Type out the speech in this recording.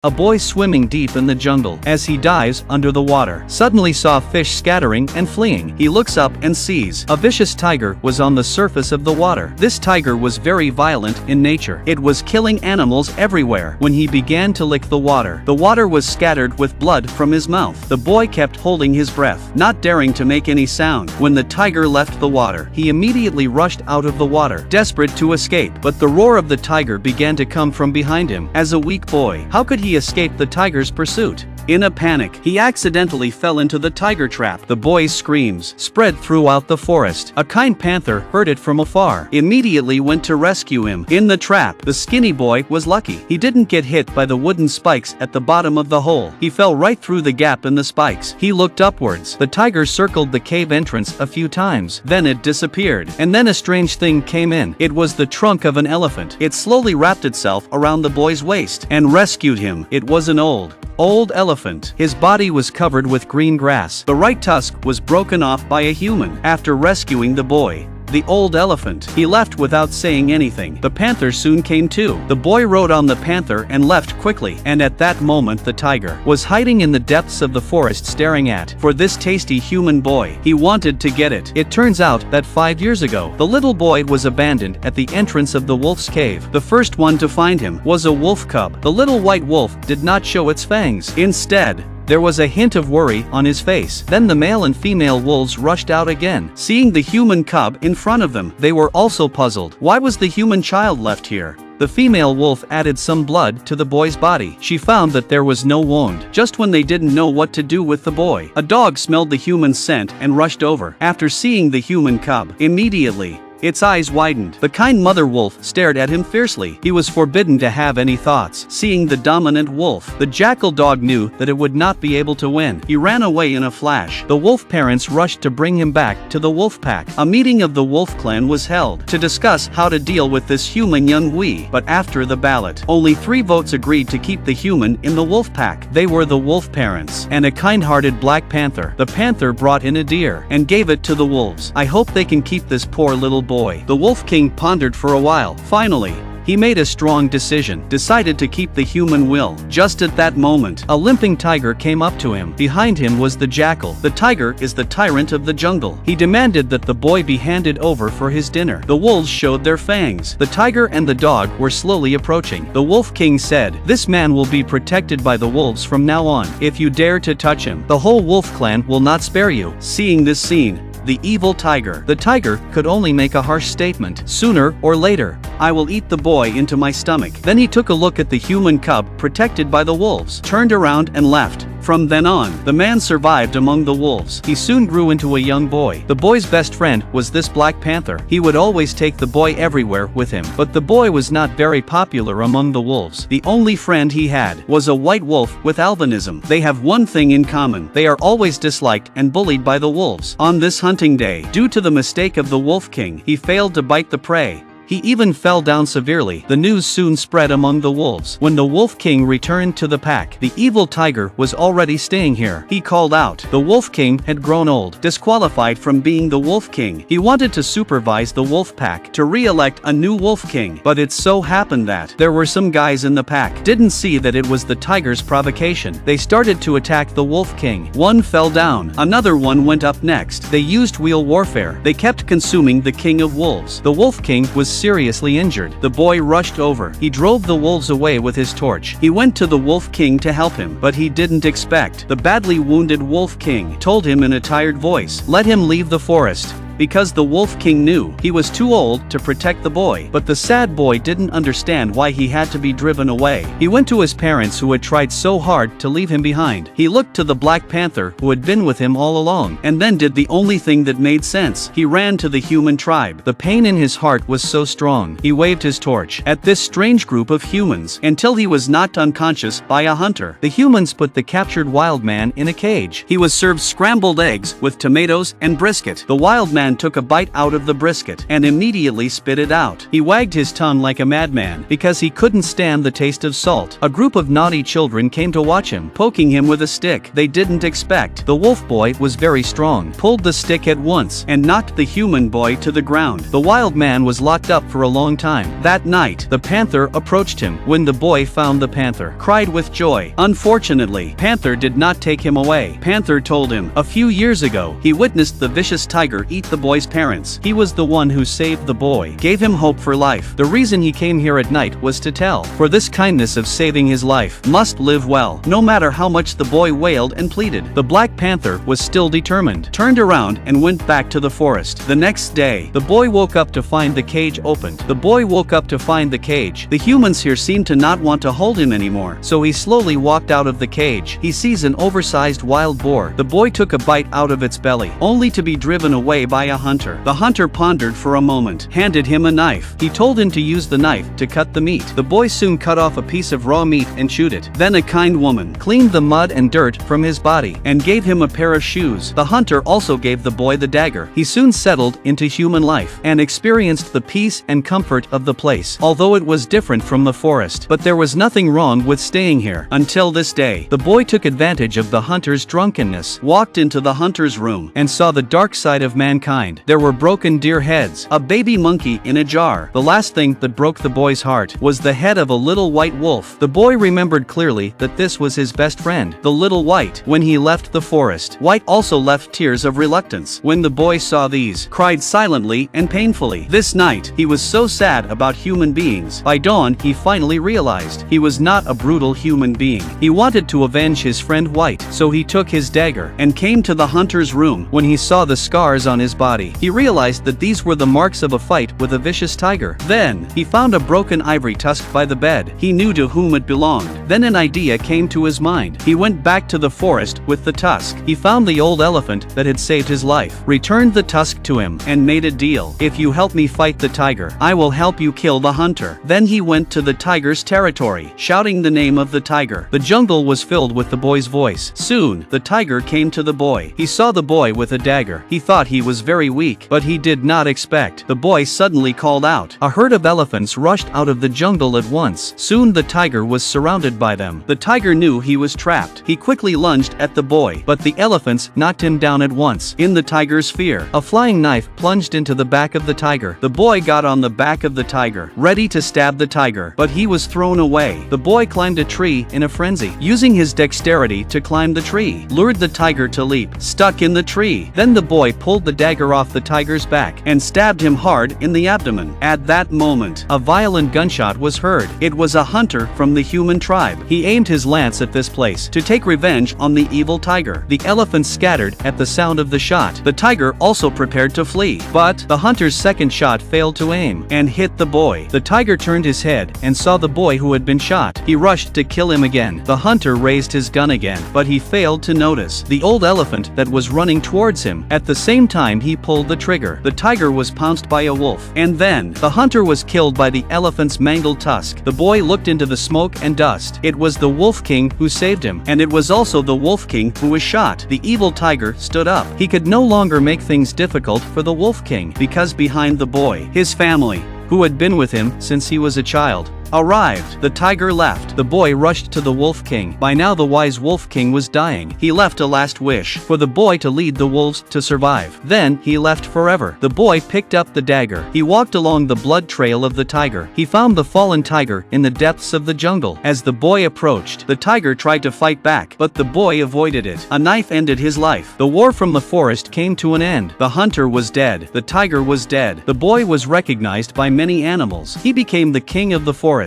A boy swimming deep in the jungle. As he dives under the water, suddenly saw fish scattering and fleeing. He looks up and sees a vicious tiger was on the surface of the water. This tiger was very violent in nature. It was killing animals everywhere. When he began to lick the water was scattered with blood from his mouth. The boy kept holding his breath, not daring to make any sound. When the tiger left the water, he immediately rushed out of the water, desperate to escape. But the roar of the tiger began to come from behind him. As a weak boy, how could he escape the tiger's pursuit? In a panic, he accidentally fell into the tiger trap. The boy's screams spread throughout the forest. A kind panther heard it from afar, immediately went to rescue him. In the trap, the skinny boy was lucky. He didn't get hit by the wooden spikes at the bottom of the hole. He fell right through the gap in the spikes. He looked upwards. The tiger circled the cave entrance a few times. Then it disappeared. And then a strange thing came in. It was the trunk of an elephant. It slowly wrapped itself around the boy's waist and rescued him. It was an old elephant. His body was covered with green grass. The right tusk was broken off by a human. After rescuing the boy, the old elephant, he left without saying anything. The panther soon came too. The boy rode on the panther and left quickly. And at that moment the tiger was hiding in the depths of the forest staring for this tasty human boy. He wanted to get it. It turns out that 5 years ago, the little boy was abandoned at the entrance of the wolf's cave. The first one to find him was a wolf cub. The little white wolf did not show its fangs. Instead, there was a hint of worry on his face. Then the male and female wolves rushed out again. Seeing the human cub in front of them, they were also puzzled. Why was the human child left here? The female wolf added some blood to the boy's body. She found that there was no wound. Just when they didn't know what to do with the boy, a dog smelled the human scent and rushed over. After seeing the human cub, immediately, its eyes widened. The kind mother wolf stared at him fiercely. He was forbidden to have any thoughts. Seeing the dominant wolf, the jackal dog knew that it would not be able to win. He ran away in a flash. The wolf parents rushed to bring him back to the wolf pack. A meeting of the wolf clan was held to discuss how to deal with this human young wee. But after the ballot, only 3 votes agreed to keep the human in the wolf pack. They were the wolf parents and a kind-hearted black panther. The panther brought in a deer and gave it to the wolves. I hope they can keep this poor little boy. The Wolf King pondered for a while. Finally, he made a strong decision, decided to keep the human will. Just at that moment, a limping tiger came up to him. Behind him was the jackal. The tiger is the tyrant of the jungle. He demanded that the boy be handed over for his dinner. The wolves showed their fangs. The tiger and the dog were slowly approaching. The Wolf King said, "This man will be protected by the wolves from now on. If you dare to touch him, the whole wolf clan will not spare you." Seeing this scene, the evil tiger. The tiger could only make a harsh statement. "Sooner or later, I will eat the boy into my stomach." Then he took a look at the human cub protected by the wolves, turned around and left. From then on, the man survived among the wolves. He soon grew into a young boy. The boy's best friend was this black panther. He would always take the boy everywhere with him. But the boy was not very popular among the wolves. The only friend he had was a white wolf with albinism. They have one thing in common. They are always disliked and bullied by the wolves. On this hunting day, due to the mistake of the Wolf King, he failed to bite the prey. He even fell down severely. The news soon spread among the wolves. When the Wolf King returned to the pack, the evil tiger was already staying here. He called out. The Wolf King had grown old, disqualified from being the Wolf King. He wanted to supervise the wolf pack to re-elect a new Wolf King. But it so happened that there were some guys in the pack didn't see that it was the tiger's provocation. They started to attack the Wolf King. One fell down. Another one went up next. They used wheel warfare. They kept consuming the King of Wolves. The Wolf King was seriously injured. The boy rushed over. He drove the wolves away with his torch. He went to the Wolf King to help him, but he didn't expect. The badly wounded Wolf King told him in a tired voice, "Let him leave the forest." Because the Wolf King knew he was too old to protect the boy. But the sad boy didn't understand why he had to be driven away. He went to his parents who had tried so hard to leave him behind. He looked to the Black Panther who had been with him all along, and then did the only thing that made sense. He ran to the human tribe. The pain in his heart was so strong. He waved his torch at this strange group of humans until he was knocked unconscious by a hunter. The humans put the captured wild man in a cage. He was served scrambled eggs with tomatoes and brisket. The wild man man took a bite out of the brisket and immediately spit it out. He wagged his tongue like a madman because he couldn't stand the taste of salt. A group of naughty children came to watch him, poking him with a stick. They didn't expect. The wolf boy was very strong, pulled the stick at once, and knocked the human boy to the ground. The wild man was locked up for a long time. That night, the panther approached him. When the boy found the panther, cried with joy. Unfortunately, Panther did not take him away. Panther told him, a few years ago, he witnessed the vicious tiger eat the boy's parents. He was the one who saved the boy, gave him hope for life. The reason he came here at night was to tell, for this kindness of saving his life, must live well, no matter how much the boy wailed and pleaded. The Black Panther was still determined, turned around and went back to the forest. The next day, the boy woke up to find the cage opened. The boy woke up to find the cage. The humans here seemed to not want to hold him anymore, so he slowly walked out of the cage. He sees an oversized wild boar. The boy took a bite out of its belly, only to be driven away by a hunter. The hunter pondered for a moment, handed him a knife. He told him to use the knife to cut the meat. The boy soon cut off a piece of raw meat and chewed it. Then a kind woman cleaned the mud and dirt from his body and gave him a pair of shoes. The hunter also gave the boy the dagger. He soon settled into human life and experienced the peace and comfort of the place, although it was different from the forest. But there was nothing wrong with staying here. Until this day, the boy took advantage of the hunter's drunkenness, walked into the hunter's room, and saw the dark side of mankind. There were broken deer heads, a baby monkey in a jar. The last thing that broke the boy's heart was the head of a little white wolf. The boy remembered clearly that this was his best friend, the little White. When he left the forest, White also left tears of reluctance. When the boy saw these, cried silently and painfully. This night, he was so sad about human beings. By dawn, he finally realized he was not a brutal human being. He wanted to avenge his friend White, so he took his dagger and came to the hunter's room. When he saw the scars on his body, he realized that these were the marks of a fight with a vicious tiger. Then, he found a broken ivory tusk by the bed. He knew to whom it belonged. Then an idea came to his mind. He went back to the forest with the tusk. He found the old elephant that had saved his life, returned the tusk to him, and made a deal. If you help me fight the tiger, I will help you kill the hunter. Then he went to the tiger's territory, shouting the name of the tiger. The jungle was filled with the boy's voice. Soon, the tiger came to the boy. He saw the boy with a dagger. He thought he was very weak, but he did not expect. The boy suddenly called out. A herd of elephants rushed out of the jungle at once. Soon the tiger was surrounded by them. The tiger knew he was trapped. He quickly lunged at the boy, but the elephants knocked him down at once. In the tiger's fear, a flying knife plunged into the back of the tiger. The boy got on the back of the tiger, ready to stab the tiger, but he was thrown away. The boy climbed a tree in a frenzy, using his dexterity to climb the tree, lured the tiger to leap, stuck in the tree. Then the boy pulled the dagger off the tiger's back and stabbed him hard in the abdomen. At that moment, a violent gunshot was heard. It was a hunter from the human tribe. He aimed his lance at this place to take revenge on the evil tiger. The elephants scattered at the sound of the shot. The tiger also prepared to flee, but the hunter's second shot failed to aim and hit the boy. The tiger turned his head and saw the boy who had been shot. He rushed to kill him again. The hunter raised his gun again, but he failed to notice the old elephant that was running towards him. At the same time he pulled the trigger, the tiger was pounced by a wolf, and then the hunter was killed by the elephant's mangled tusk. The boy looked into the smoke and dust. It was the Wolf King who saved him, and it was also the Wolf King who was shot. The evil tiger stood up. He could no longer make things difficult for the Wolf King, because behind the boy, his family, who had been with him since he was a child, arrived. The tiger left. The boy rushed to the Wolf King. By now the wise Wolf King was dying. He left a last wish for the boy to lead the wolves to survive. Then he left forever. The boy picked up the dagger. He walked along the blood trail of the tiger. He found the fallen tiger in the depths of the jungle. As the boy approached, the tiger tried to fight back, but the boy avoided it. A knife ended his life. The war from the forest came to an end. The hunter was dead. The tiger was dead. The boy was recognized by many animals. He became the king of the forest.